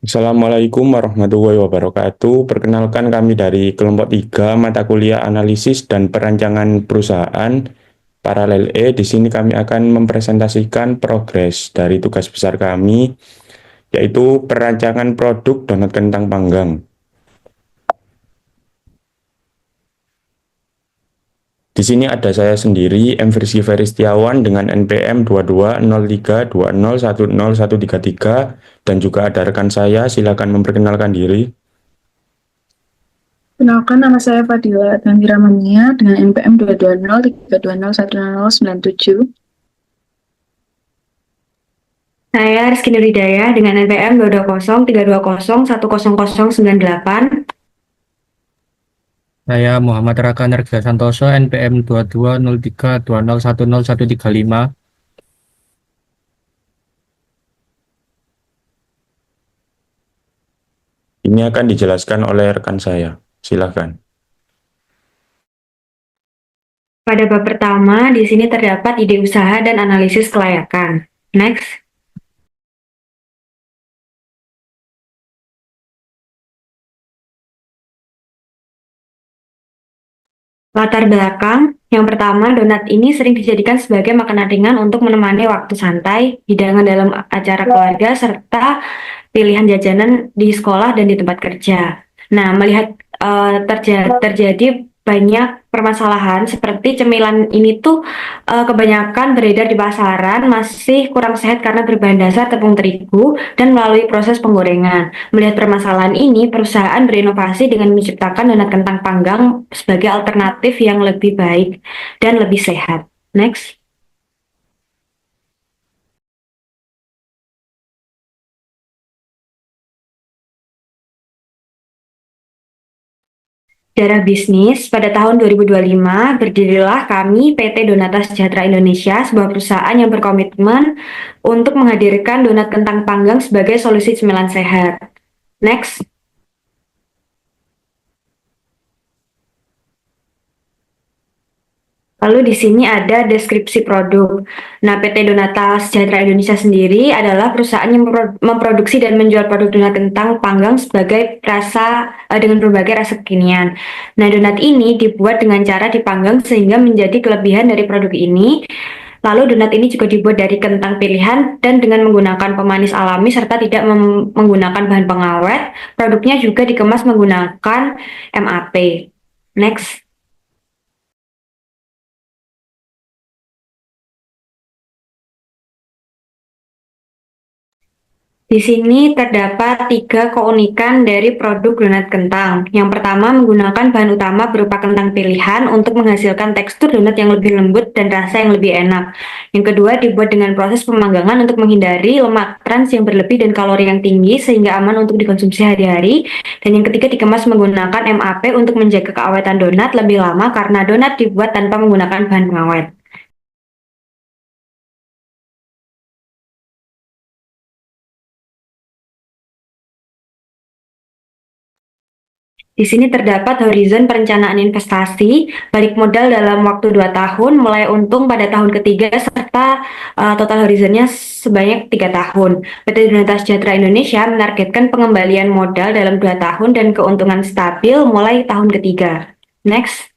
Assalamualaikum warahmatullahi wabarakatuh. Perkenalkan kami dari kelompok 3 mata kuliah analisis dan perancangan perusahaan paralel E. Di sini kami akan mempresentasikan progres dari tugas besar kami, yaitu perancangan produk donat kentang panggang. Di sini ada saya sendiri, M. Feristiawan dengan NPM 220320101333, dan juga ada rekan saya. Silakan memperkenalkan diri. Kenalkan, nama saya Fadila Dangira Mania dengan NPM 22032010097. Saya Rizky Nuridaya dengan NPM 22032010098. Saya Muhammad Raka Nerja Santoso, NPM 220320101135. Ini akan dijelaskan oleh rekan saya. Silakan. Pada bab pertama, di sini terdapat ide usaha dan analisis kelayakan. Next. Latar belakang, yang pertama, donat ini sering dijadikan sebagai makanan ringan untuk menemani waktu santai, hidangan dalam acara keluarga, serta pilihan jajanan di sekolah dan di tempat kerja. Nah, melihat terjadi banyak permasalahan seperti cemilan ini tuh kebanyakan beredar di pasaran masih kurang sehat karena berbahan dasar tepung terigu dan melalui proses penggorengan. Melihat permasalahan ini, perusahaan berinovasi dengan menciptakan donat kentang panggang sebagai alternatif yang lebih baik dan lebih sehat. Next. Sejarah bisnis, pada tahun 2025, berdirilah kami PT Donata Sejahtera Indonesia, sebuah perusahaan yang berkomitmen untuk menghadirkan donat kentang panggang sebagai solusi cemilan sehat. Next. Lalu di sini ada deskripsi produk. Nah, PT Donata Sejahtera Indonesia sendiri adalah perusahaan yang memproduksi dan menjual produk donat kentang panggang sebagai dengan berbagai rasa kekinian. Nah, donat ini dibuat dengan cara dipanggang sehingga menjadi kelebihan dari produk ini. Lalu donat ini juga dibuat dari kentang pilihan dan dengan menggunakan pemanis alami serta tidak menggunakan bahan pengawet. Produknya juga dikemas menggunakan MAP. Next. Di sini terdapat 3 keunikan dari produk donat kentang. Yang pertama, menggunakan bahan utama berupa kentang pilihan untuk menghasilkan tekstur donat yang lebih lembut dan rasa yang lebih enak. Yang kedua, dibuat dengan proses pemanggangan untuk menghindari lemak trans yang berlebih dan kalori yang tinggi sehingga aman untuk dikonsumsi hari-hari. Dan yang ketiga, dikemas menggunakan MAP untuk menjaga keawetan donat lebih lama karena donat dibuat tanpa menggunakan bahan pengawet. Di sini terdapat horizon perencanaan investasi, balik modal dalam waktu 2 tahun, mulai untung pada tahun ketiga, serta total horizonnya sebanyak 3 tahun. PT Donata Sejahtera Indonesia menargetkan pengembalian modal dalam 2 tahun dan keuntungan stabil mulai tahun ketiga. Next.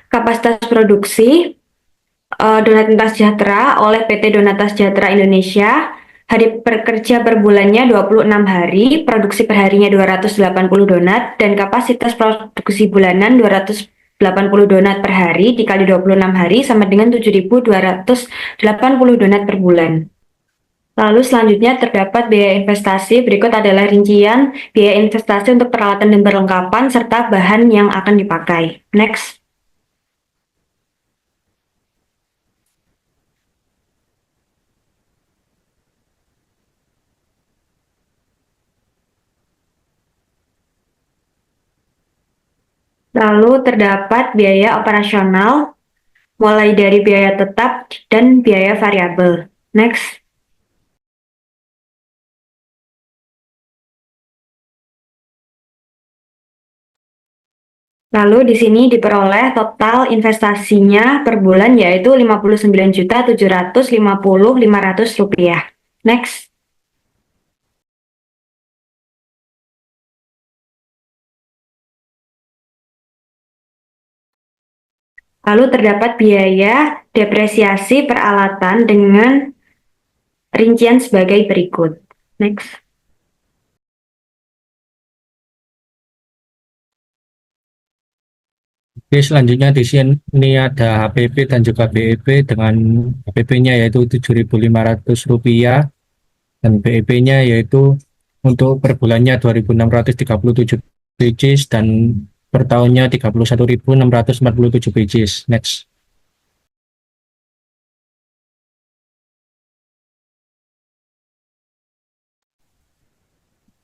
Kapasitas produksi Donat Kentang Sejahtera oleh PT Donata Sejahtera Indonesia. Hari pekerja per bulannya 26 hari, produksi perharinya 280 donat, dan kapasitas produksi bulanan 280 donat per hari dikali 26 hari sama dengan 7.280 donat per bulan. Lalu selanjutnya terdapat biaya investasi. Berikut adalah rincian biaya investasi untuk peralatan dan perlengkapan serta bahan yang akan dipakai. Next. Lalu terdapat biaya operasional, mulai dari biaya tetap dan biaya variabel. Next. Lalu di sini diperoleh total investasinya per bulan yaitu Rp59.750.500. Next. Lalu terdapat biaya depresiasi peralatan dengan rincian sebagai berikut. Next. Oke, selanjutnya di sini ada HPP dan juga BEP dengan HPP-nya yaitu Rp7.500 dan BEP-nya yaitu untuk per bulannya 2.637 pages dan per tahunnya 31.647 pages. Next.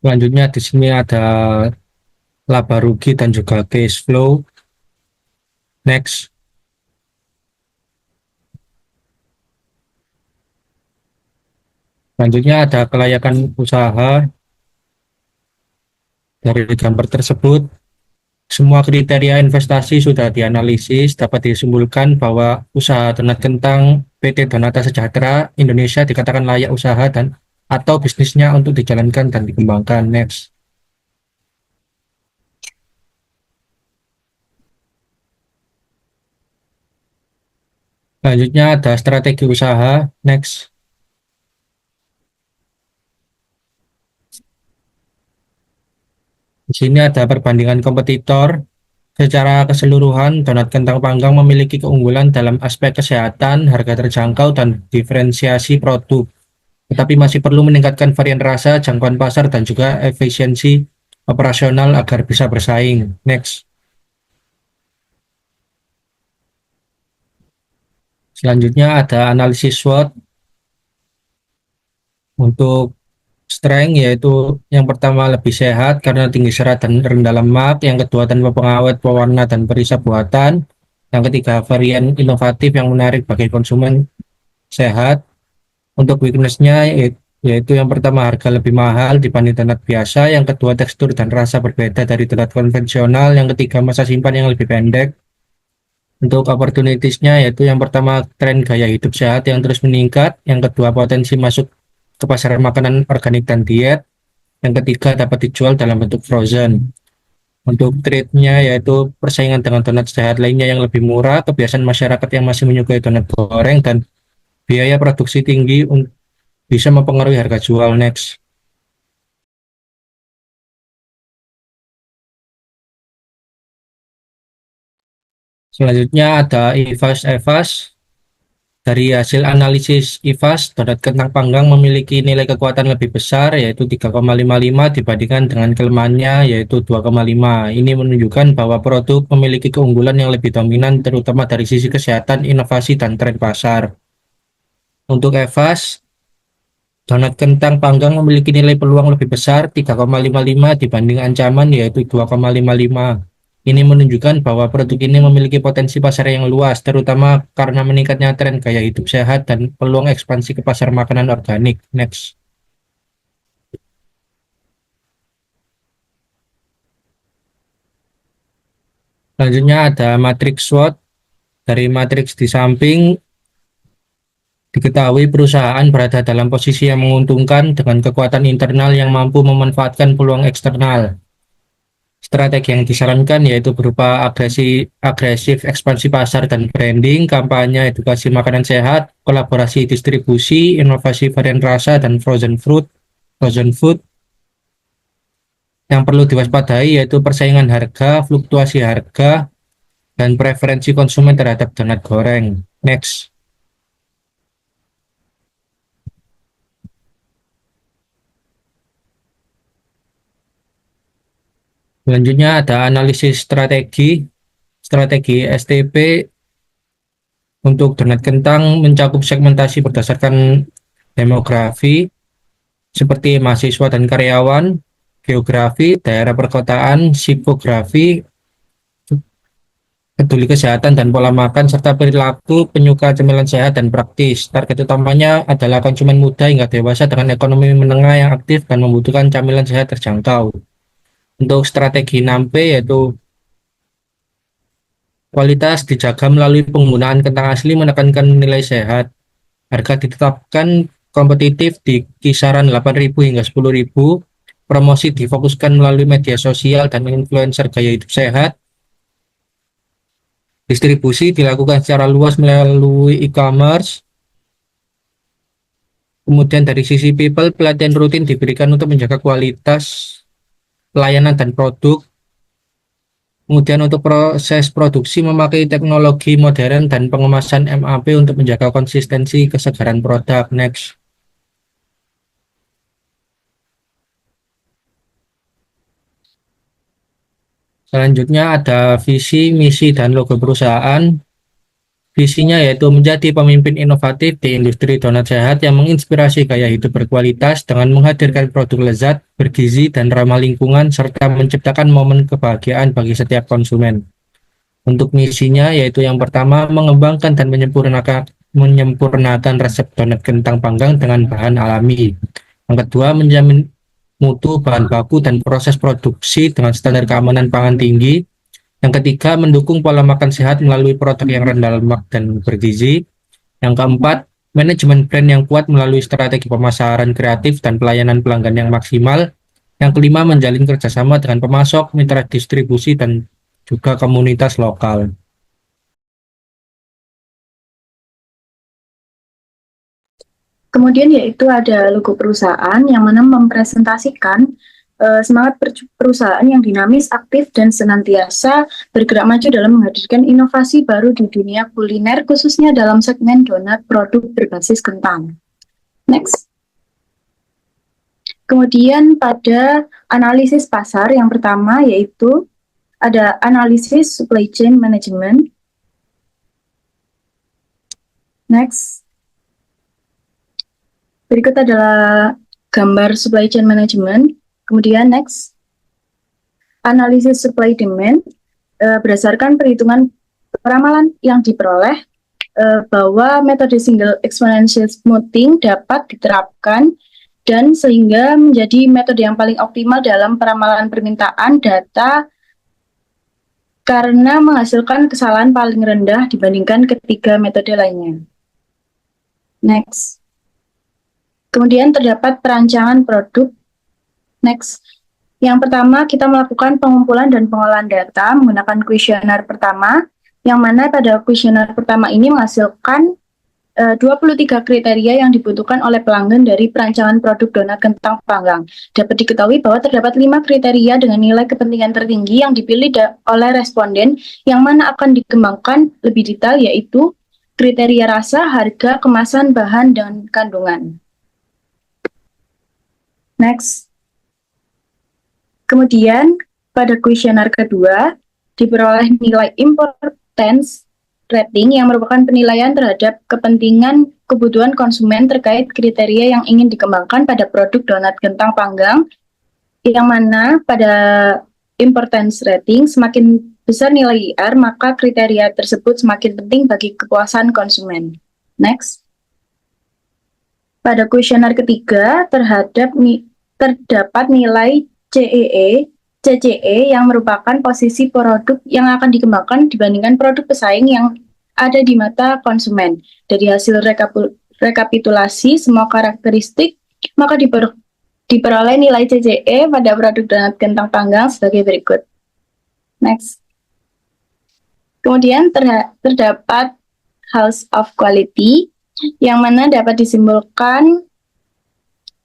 Selanjutnya di sini ada laba rugi dan juga cash flow. Next. Selanjutnya ada kelayakan usaha. Dari gambar tersebut, semua kriteria investasi sudah dianalisis, dapat disimpulkan bahwa usaha Donat Kentang PT Donata Sejahtera Indonesia dikatakan layak usaha dan atau bisnisnya untuk dijalankan dan dikembangkan. Next. Selanjutnya ada strategi usaha. Next. Di sini ada perbandingan kompetitor. Secara keseluruhan, donat kentang panggang memiliki keunggulan dalam aspek kesehatan, harga terjangkau, dan diferensiasi produk. Tetapi masih perlu meningkatkan varian rasa, jangkauan pasar, dan juga efisiensi operasional agar bisa bersaing. Next. Selanjutnya ada analisis SWOT untuk strength, yaitu yang pertama lebih sehat karena tinggi serat dan rendah lemak, yang kedua tanpa pengawet, pewarna, dan perisap buatan, yang ketiga varian inovatif yang menarik bagi konsumen sehat. Untuk weakness-nya yaitu yang pertama harga lebih mahal dibanding donat biasa, yang kedua tekstur dan rasa berbeda dari donat konvensional, yang ketiga masa simpan yang lebih pendek. Untuk opportunities-nya yaitu yang pertama tren gaya hidup sehat yang terus meningkat, yang kedua potensi masuk ke pasar makanan organik dan diet, yang ketiga dapat dijual dalam bentuk frozen. Untuk trade-nya yaitu persaingan dengan donat sehat lainnya yang lebih murah, kebiasaan masyarakat yang masih menyukai donat goreng, dan biaya produksi tinggi bisa mempengaruhi harga jual. Next. Selanjutnya ada IFAS-EVAS. Dari hasil analisis IFAS, donat kentang panggang memiliki nilai kekuatan lebih besar yaitu 3,55 dibandingkan dengan kelemahannya yaitu 2,5. Ini menunjukkan bahwa produk memiliki keunggulan yang lebih dominan terutama dari sisi kesehatan, inovasi, dan tren pasar. Untuk EVAS, donat kentang panggang memiliki nilai peluang lebih besar 3,55 dibanding ancaman yaitu 2,55. Ini menunjukkan bahwa produk ini memiliki potensi pasar yang luas, terutama karena meningkatnya tren gaya hidup sehat dan peluang ekspansi ke pasar makanan organik. Next. Selanjutnya ada matriks SWOT. Dari matriks di samping, diketahui perusahaan berada dalam posisi yang menguntungkan dengan kekuatan internal yang mampu memanfaatkan peluang eksternal. Strategi yang disarankan yaitu berupa agresif ekspansi pasar dan branding, kampanye edukasi makanan sehat, kolaborasi distribusi, inovasi varian rasa, dan frozen food. Yang perlu diwaspadai yaitu persaingan harga, fluktuasi harga, dan preferensi konsumen terhadap donat goreng. Next. Selanjutnya ada analisis strategi STP untuk donat kentang mencakup segmentasi berdasarkan demografi seperti mahasiswa dan karyawan, geografi, daerah perkotaan, psikografi, peduli kesehatan dan pola makan, serta perilaku penyuka cemilan sehat dan praktis. Target utamanya adalah konsumen muda hingga dewasa dengan ekonomi menengah yang aktif dan membutuhkan camilan sehat terjangkau. Untuk strategi 6P yaitu kualitas dijaga melalui penggunaan kentang asli menekankan nilai sehat. Harga ditetapkan kompetitif di kisaran 8.000 hingga 10.000. Promosi difokuskan melalui media sosial dan influencer gaya hidup sehat. Distribusi dilakukan secara luas melalui e-commerce. Kemudian dari sisi people, pelatihan rutin diberikan untuk menjaga kualitas pelayanan dan produk. Kemudian untuk proses produksi memakai teknologi modern dan pengemasan MAP untuk menjaga konsistensi kesegaran produk. Next. Selanjutnya ada visi, misi, dan logo perusahaan. Visinya yaitu menjadi pemimpin inovatif di industri donat sehat yang menginspirasi gaya hidup berkualitas dengan menghadirkan produk lezat, bergizi, dan ramah lingkungan, serta menciptakan momen kebahagiaan bagi setiap konsumen. Untuk misinya yaitu yang pertama, mengembangkan dan menyempurnakan resep donat kentang panggang dengan bahan alami. Yang kedua, menjamin mutu, bahan baku, dan proses produksi dengan standar keamanan pangan tinggi. Yang ketiga, mendukung pola makan sehat melalui produk yang rendah lemak dan bergizi. Yang keempat, manajemen brand yang kuat melalui strategi pemasaran kreatif dan pelayanan pelanggan yang maksimal. Yang kelima, menjalin kerjasama dengan pemasok, mitra distribusi, dan juga komunitas lokal. Kemudian yaitu ada logo perusahaan yang mana mempresentasikan semangat perusahaan yang dinamis, aktif, dan senantiasa bergerak maju dalam menghadirkan inovasi baru di dunia kuliner, khususnya dalam segmen donat produk berbasis kentang. Next. Kemudian pada analisis pasar yang pertama yaitu ada analisis supply chain management. Next. Berikut adalah gambar supply chain management. Kemudian next, analisis supply demand berdasarkan perhitungan ramalan yang diperoleh bahwa metode single exponential smoothing dapat diterapkan dan sehingga menjadi metode yang paling optimal dalam peramalan permintaan data karena menghasilkan kesalahan paling rendah dibandingkan ketiga metode lainnya. Next. Kemudian terdapat perancangan produk. Next. Yang pertama, kita melakukan pengumpulan dan pengolahan data menggunakan kuesioner pertama, yang mana pada kuesioner pertama ini menghasilkan 23 kriteria yang dibutuhkan oleh pelanggan dari perancangan produk donat kentang panggang. Dapat diketahui bahwa terdapat 5 kriteria dengan nilai kepentingan tertinggi yang dipilih oleh responden, yang mana akan dikembangkan lebih detail, yaitu kriteria rasa, harga, kemasan, bahan, dan kandungan. Next. Kemudian, pada kuesioner kedua, diperoleh nilai importance rating yang merupakan penilaian terhadap kepentingan kebutuhan konsumen terkait kriteria yang ingin dikembangkan pada produk donat kentang panggang, yang mana pada importance rating semakin besar nilai IR, maka kriteria tersebut semakin penting bagi kepuasan konsumen. Next. Pada kuesioner ketiga, terdapat nilai CCE yang merupakan posisi produk yang akan dikembangkan dibandingkan produk pesaing yang ada di mata konsumen. Dari hasil rekapitulasi semua karakteristik, maka diperoleh nilai CCE pada produk donat kentang panggang sebagai berikut. Next. Kemudian terdapat House of Quality, yang mana dapat disimpulkan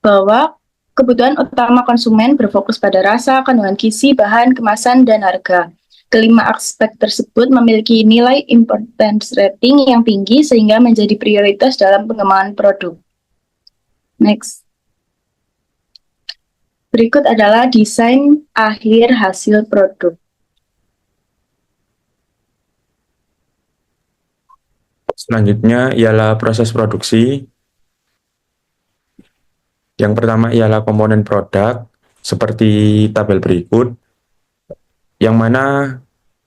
bahwa kebutuhan utama konsumen berfokus pada rasa, kandungan gizi, bahan, kemasan, dan harga. Kelima aspek tersebut memiliki nilai importance rating yang tinggi sehingga menjadi prioritas dalam pengembangan produk. Next. Berikut adalah desain akhir hasil produk. Selanjutnya ialah proses produksi. Yang pertama ialah komponen produk, seperti tabel berikut, yang mana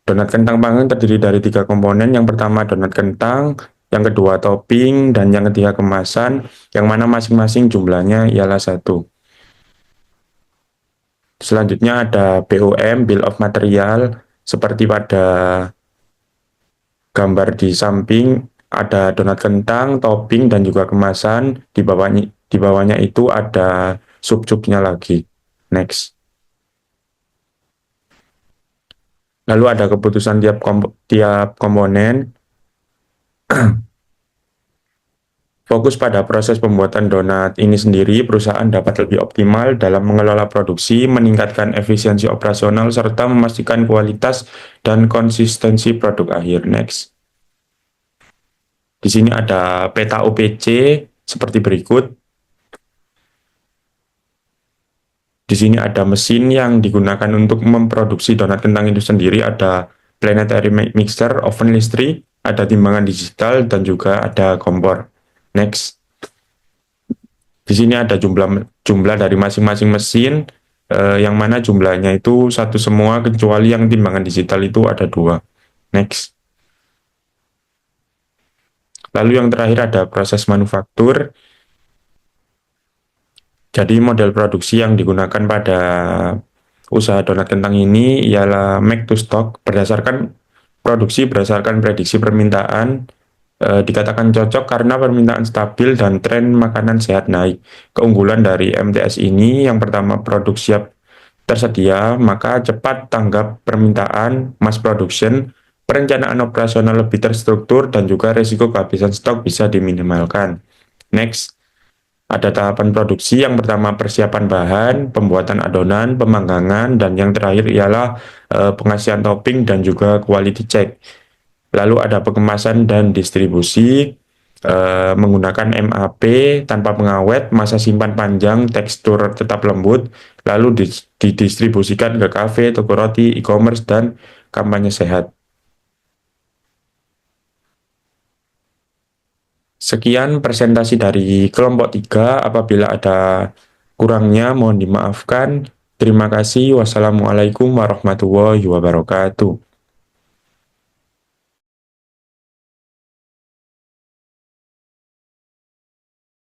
donat kentang panggang terdiri dari 3 komponen. Yang pertama donat kentang, yang kedua topping, dan yang ketiga kemasan, yang mana masing-masing jumlahnya ialah 1. Selanjutnya ada BOM, Bill of Material, seperti pada gambar di samping, ada donat kentang, topping, dan juga kemasan. Di bawahnya itu ada sub-subnya lagi. Next. Lalu ada keputusan tiap komponen. Fokus pada proses pembuatan donat ini sendiri, perusahaan dapat lebih optimal dalam mengelola produksi, meningkatkan efisiensi operasional, serta memastikan kualitas dan konsistensi produk akhir. Next. Di sini ada peta OPC seperti berikut. Di sini ada mesin yang digunakan untuk memproduksi donat kentang itu sendiri, ada planetary mixer, oven listrik, ada timbangan digital, dan juga ada kompor. Next. Di sini ada jumlah dari masing-masing mesin, yang mana jumlahnya itu satu semua, kecuali yang timbangan digital itu ada 2. Next. Lalu yang terakhir ada proses manufaktur. Jadi model produksi yang digunakan pada usaha donat kentang ini ialah make to stock, berdasarkan prediksi permintaan. Dikatakan cocok karena permintaan stabil dan tren makanan sehat naik. Keunggulan dari MTS ini yang pertama, produk siap tersedia, maka cepat tanggap permintaan, mass production, perencanaan operasional lebih terstruktur, dan juga risiko kehabisan stok bisa diminimalkan. Next, ada tahapan produksi. Yang pertama, persiapan bahan, pembuatan adonan, pemanggangan, dan yang terakhir ialah pengasihan topping dan juga quality check. Lalu ada pengemasan dan distribusi, menggunakan MAP tanpa pengawet, masa simpan panjang, tekstur tetap lembut, lalu didistribusikan ke kafe, toko roti, e-commerce, dan kampanye sehat. Sekian presentasi dari kelompok 3. Apabila ada kurangnya mohon dimaafkan. Terima kasih. Wassalamualaikum warahmatullahi wabarakatuh.